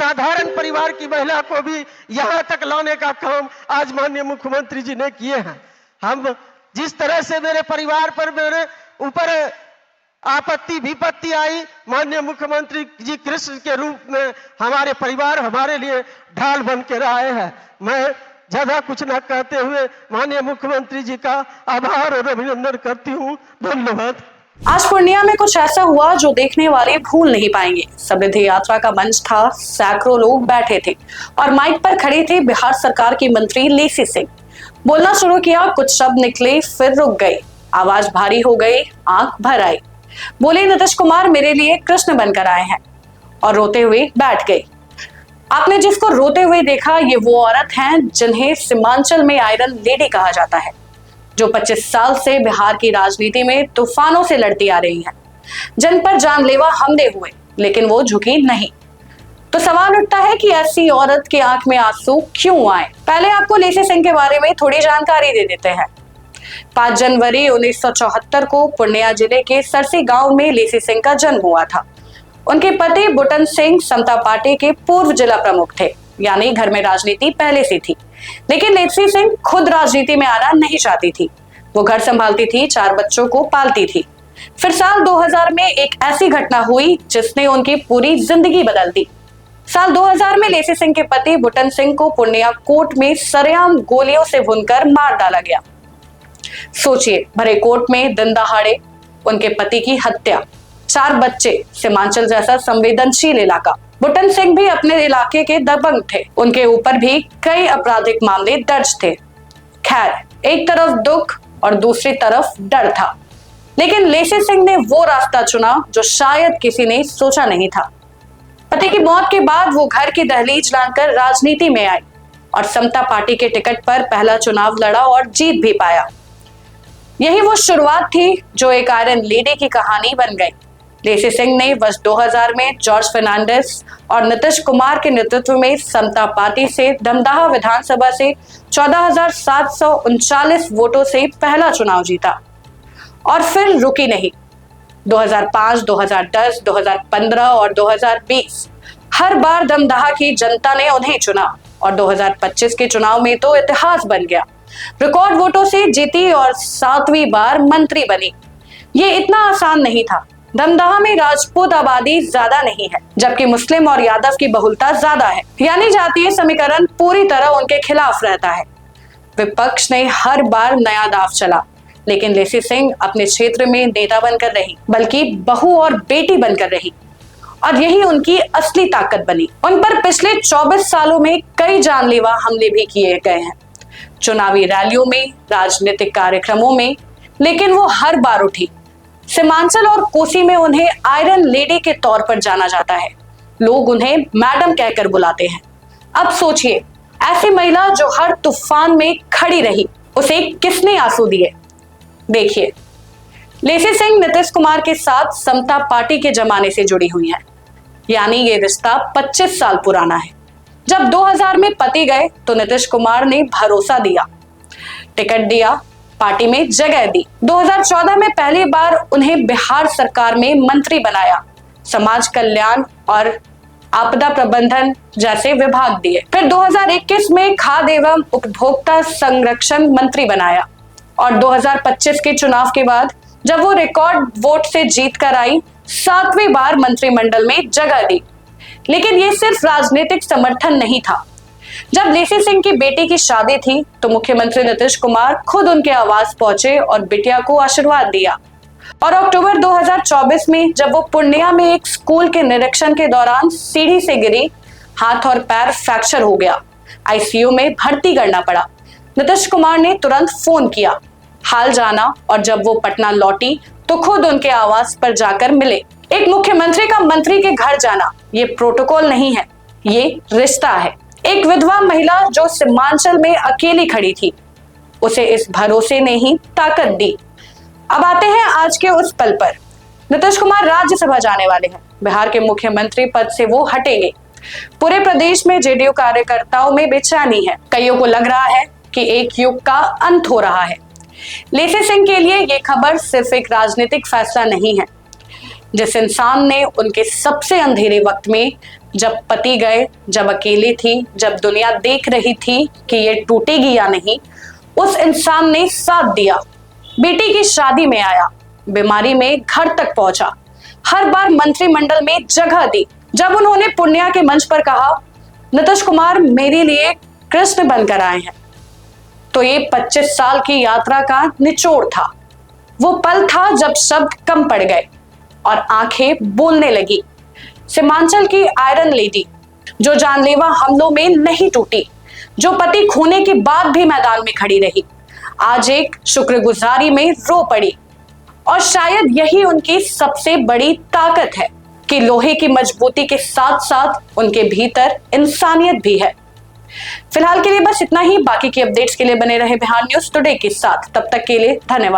साधारण परिवार की महिला को भी यहाँ तक लाने का काम आज माननीय मुख्यमंत्री जी ने किए हैं। हम जिस तरह से मेरे परिवार पर मेरे ऊपर आपत्ति विपत्ति आई, माननीय मुख्यमंत्री जी कृष्ण के रूप में हमारे परिवार हमारे लिए ढाल बन के आए हैं। मैं ज्यादा कुछ न कहते हुए माननीय मुख्यमंत्री जी का आभार और अभिनंदन करती हूँ। धन्यवाद। आज पूर्णिया में कुछ ऐसा हुआ जो देखने वाले भूल नहीं पाएंगे। समृद्धि यात्रा का मंच था, सैकड़ों लोग बैठे थे और माइक पर खड़े थे बिहार सरकार की मंत्री लेसी सिंह। बोलना शुरू किया, कुछ शब्द निकले फिर रुक गए, आवाज भारी हो गई, आंख भर आई। बोले, नीतीश कुमार मेरे लिए कृष्ण बनकर आए हैं, और रोते हुए बैठ गए। आपने जिसको रोते हुए देखा, ये वो औरत हैं जिन्हें सीमांचल में आयरन लेडी कहा जाता है, जो 25 साल से बिहार की राजनीति में तूफानों से लड़ती आ रही हैं, जिन पर जानलेवा हमले हुए लेकिन वो झुकी नहीं। तो सवाल उठता है कि ऐसी औरत की आंख में आंसू क्यों आए। पहले आपको लेसी सिंह के बारे में थोड़ी जानकारी दे देते हैं। 5 जनवरी 1974 को पूर्णिया जिले के सरसी गांव में लेसी सिंह का जन्म हुआ था। उनके पति बुटन सिंह समता पार्टी के पूर्व जिला प्रमुख थे, यानी घर में राजनीति पहले से थी। लेकिन लेसी सिंह खुद राजनीति में आना नहीं चाहती थी। वो घर संभालती थी, 4 बच्चों को पालती थी। फिर साल 2000 में एक ऐसी घटना हुई जिसने उनकी पूरी जिंदगी बदल दी। साल 2000 में लेसी सिंह के पति बुटन सिंह को पूर्णिया कोर्ट में सरेआम गोलियों से भूनकर मार डाला गया। सोचिए, भरे कोर्ट में दिन दहाड़े उनके पति की हत्या, 4 बच्चे, सीमांचल जैसा संवेदनशील इलाका। बुटन सिंह भी अपने इलाके के दबंग थे, उनके ऊपर भी कई आपराधिक मामले दर्ज थे। खैर, एक तरफ दुख और दूसरी तरफ डर था, लेकिन लेसी सिंह ने वो रास्ता चुना जो शायद किसी ने सोचा नहीं था। पति की मौत के बाद वो घर की दहलीज लांघकर राजनीति में आई और समता पार्टी के टिकट पर पहला चुनाव लड़ा और जीत भी पाया। यही वो शुरुआत थी जो एक आयरन लेडी की कहानी बन गई। लेसी सिंह ने वर्ष 2000 में जॉर्ज फर्नांडिस और नीतीश कुमार के नेतृत्व में समता पार्टी से दमदाहा विधानसभा से 14,739 वोटों से पहला चुनाव जीता और फिर रुकी नहीं। 2005, 2010, 2015 और 2020 हर बार दमदाहा की जनता ने उन्हें चुना और 2025 के चुनाव में तो इतिहास बन गया। रिकॉर्ड वोटों से जीती और 7वीं बार मंत्री बनी। ये इतना आसान नहीं था। दमदाहा में राजपूत आबादी ज्यादा नहीं है, जबकि मुस्लिम और यादव की बहुलता ज्यादा है, यानी जातीय समीकरण पूरी तरह उनके खिलाफ रहता है। विपक्ष ने हर बार नया दाव चला, लेकिन लेसी सिंह अपने क्षेत्र में नेता बनकर रही, बल्कि बहू और बेटी बनकर रही, और यही उनकी असली ताकत बनी। उन पर पिछले 24 सालों में कई जानलेवा हमले भी किए गए हैं, चुनावी रैलियों में, राजनीतिक कार्यक्रमों में, लेकिन वो हर बार उठी। सीमांचल और कोसी में उन्हें आयरन लेडी के तौर पर जाना जाता है। लोग उन्हें मैडम कहकर बुलाते हैं। अब सोचिए, ऐसी महिला जो हर तूफान में खड़ी रही, उसे किसने आंसू दिए? देखिए, लेसी सिंह नीतीश कुमार के साथ समता पार्टी के जमाने से जुड़ी हुई हैं, यानी ये रिश्ता 25 साल पुराना है। जब 2000 में पति गए तो नीतीश कुमार ने भरोसा दिया, टिकट दिया, पार्टी में जगह दी। 2014 में पहली बार उन्हें बिहार सरकार में मंत्री बनाया, समाज कल्याण और आपदा प्रबंधन जैसे विभाग दिए। फिर 2021 में खाद्य एवं उपभोक्ता संरक्षण मंत्री बनाया और 2025 के चुनाव के बाद जब वो रिकॉर्ड वोट से जीत कर आई, 7वीं बार मंत्रिमंडल में जगह दी। लेकिन ये सिर्फ राजनीतिक समर्थन नहीं था। जब लेसी सिंह की बेटी की शादी थी तो मुख्यमंत्री नीतीश कुमार खुद उनके आवास पहुंचे और बिटिया को आशीर्वाद दिया। और अक्टूबर 2024 में जब वो पूर्णिया में एक स्कूल के निरीक्षण के दौरान सीढ़ी से गिरी, हाथ और पैर फ्रैक्चर हो गया, आईसीयू में भर्ती करना पड़ा। नीतीश कुमार ने तुरंत फोन किया, हाल जाना, और जब वो पटना लौटी तो खुद उनके आवास पर जाकर मिले। एक मुख्यमंत्री का मंत्री के घर जाना ये प्रोटोकॉल नहीं है, ये रिश्ता है। एक विधवा महिला जो सीमांचल में अकेली खड़ी थी, उसे इस भरोसे ने ही ताकत दी। अब आते हैं आज के उस पल पर। नीतीश कुमार राज्यसभा जाने वाले हैं। बिहार के मुख्यमंत्री पद से वो हटेंगे। पूरे प्रदेश में जेडीयू कार्यकर्ताओं में बेचैनी है। कईयों को लग रहा है कि एक युग का अंत हो रहा है। लेसी सिंह के लिए ये खबर सिर्फ एक राजनीतिक फैसला नहीं है, जिस इंसान ने उनके सबसे अंधेरे वक्त में, जब पति गए, जब अकेले थी, जब दुनिया देख रही थी कि ये टूटेगी या नहीं, उस इंसान ने साथ दिया। बेटी की शादी में आया, बीमारी में घर तक पहुंचा, हर बार मंत्रिमंडल में जगह दी। जब उन्होंने पूर्णिया के मंच पर कहा, नीतीश कुमार मेरे लिए कृष्ण बनकर आए हैं, तो ये 25 साल की यात्रा का निचोड़ था। वो पल था जब शब्द कम पड़ गए और आंखें बोलने लगी। सीमांचल की आयरन लेडी, जो जानलेवा हमलों में नहीं टूटी, जो पति खोने के बाद भी मैदान में खड़ी रही, आज एक शुक्रगुजारी में रो पड़ी। और शायद यही उनकी सबसे बड़ी ताकत है कि लोहे की मजबूती के साथ साथ उनके भीतर इंसानियत भी है। फिलहाल के लिए बस इतना ही। बाकी की अपडेट्स के लिए बने रहे बिहार न्यूज टुडे के साथ। तब तक के लिए धन्यवाद।